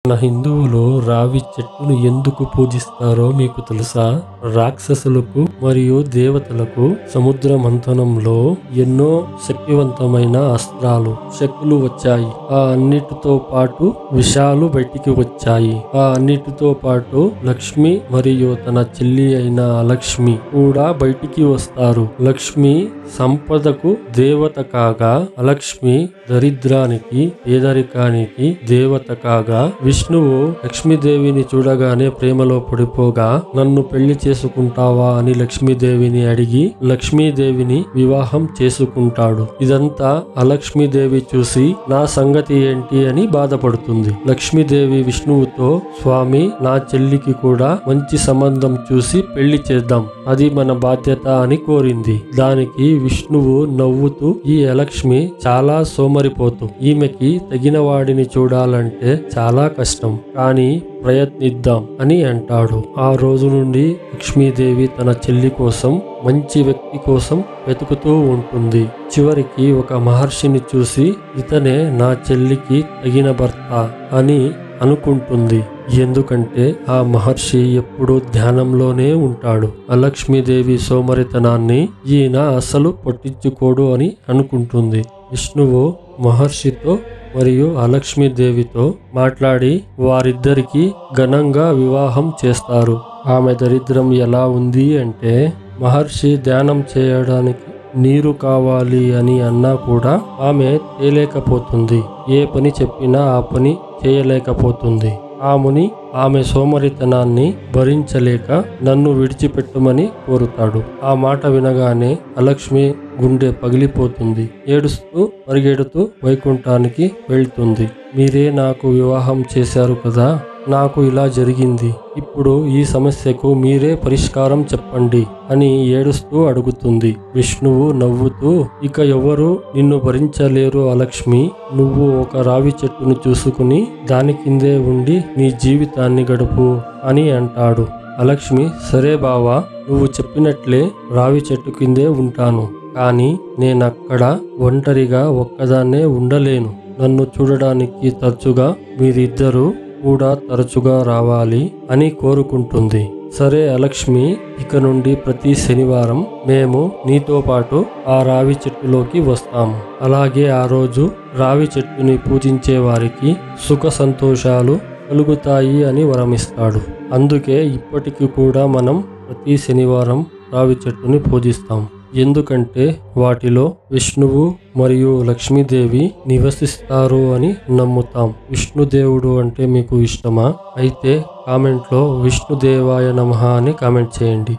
మన హిందువులు రావి చెట్టును ఎందుకు పూజిస్తారో మీకు తెలుసా? రాక్షసులకు మరియు దేవతలకు సముద్ర మంథనంలో ఎన్నో శక్తివంతమైన అస్త్రాలు, శక్తులు వచ్చాయి. ఆ అన్నిటితో పాటు విషాలు బయటికి వచ్చాయి. ఆ అన్నిటితో పాటు లక్ష్మి మరియు తన చెల్లి అయిన అలక్ష్మి కూడా బయటికి వస్తారు. లక్ష్మి సంపదకు దేవత కాగా, అలక్ష్మి దరిద్రానికి, పేదరికానికి దేవత కాగా, విష్ణువు లక్ష్మీదేవిని చూడగానే ప్రేమలో పడిపోగా, నన్ను పెళ్లి చేసుకుంటావా అని లక్ష్మీదేవిని అడిగి లక్ష్మీదేవిని వివాహం చేసుకుంటాడు. ఇదంతా అలక్ష్మీదేవి చూసి నా సంగతి ఏంటి అని బాధపడుతుంది. లక్ష్మీదేవి విష్ణువుతో, స్వామి, నా చెల్లికి కూడా మంచి సంబంధం చూసి పెళ్లి చేద్దాం, అది మన బాధ్యత అని కోరింది. దానికి విష్ణువు నవ్వుతూ, ఈ అలక్ష్మి చాలా సోమరిపోతు, ఈమెకి తగిన వాడిని చూడాలంటే చాలా కష్టం, కానీ ప్రయత్నిద్దాం అని అంటాడు. ఆ రోజు నుండి లక్ష్మీదేవి తన చెల్లి కోసం, మంచి వ్యక్తి కోసం వెతుకుతూ ఉంటుంది. చివరికి ఒక మహర్షిని చూసి, ఇతనే నా చెల్లికి తగిన భర్త అని అనుకుంటుంది. ఎందుకంటే ఆ మహర్షి ఎప్పుడూ ధ్యానంలోనే ఉంటాడు. అలక్ష్మీదేవి సోమరితనాన్ని ఈయన అసలు పట్టించుకోడు అని అనుకుంటుంది. విష్ణువు మహర్షితో మరియు అలక్ష్మీదేవితో మాట్లాడి వారిద్దరికి ఘనంగా వివాహం చేస్తారు. ఆమె దరిద్రం ఎలా ఉంది అంటే, మహర్షి ధ్యానం చేయడానికి నీరు కావాలి అని అన్నా కూడా ఆమె తేలేకపోతుంది. ఏ పని చెప్పినా ఆ పని చేయలేకపోతుంది. ఆ ముని ఆమె సోమరితనాన్ని భరించలేక నన్ను విడిచిపెట్టమని కోరుతాడు. ఆ మాట వినగానే అలక్ష్మి గుండె పగిలిపోతుంది. ఏడుస్తూ పరిగెడుతూ వైకుంఠానికి వెళ్తుంది. మీరే నాకు వివాహం చేశారు కదా, నాకు ఇలా జరిగింది, ఇప్పుడు ఈ సమస్యకు మీరే పరిష్కారం చెప్పండి అని ఏడుస్తూ అడుగుతుంది. విష్ణువు నవ్వుతూ, ఇక ఎవరు నిన్ను భరించలేరు అలక్ష్మి, నువ్వు ఒక రావి చెట్టును చూసుకుని దాని కిందే ఉండి నీ జీవితాన్ని గడుపు అని అంటాడు. అలక్ష్మి, సరే బావా, నువ్వు చెప్పినట్లే రావి చెట్టు కిందే ఉంటాను, కానీ నేనక్కడ ఒంటరిగా ఒక్కదాన్నే ఉండలేను. నన్ను చూడడానికి తరచుగా మీరిద్దరూ కూడా తరచుగా రావాలి అని కోరుకుంటుంది. సరే అలక్ష్మి, ఇక నుండి ప్రతి శనివారం మేము నీతో పాటు ఆ రావి చెట్టులోకి వస్తాము. అలాగే ఆ రోజు రావి చెట్టుని పూజించే వారికి సుఖ సంతోషాలు కలుగుతాయి అని వరమిస్తాడు. అందుకే ఇప్పటికి కూడా మనం ప్రతి శనివారం రావి చెట్టుని పూజిస్తాం. ఎందుకంటే వాటిలో విష్ణువు మరియు లక్ష్మీదేవి నివసిస్తారు అని నమ్ముతాం. విష్ణుదేవుడు అంటే మీకు ఇష్టమా? అయితే కామెంట్లో విష్ణుదేవాయ నమః అని కామెంట్ చేయండి.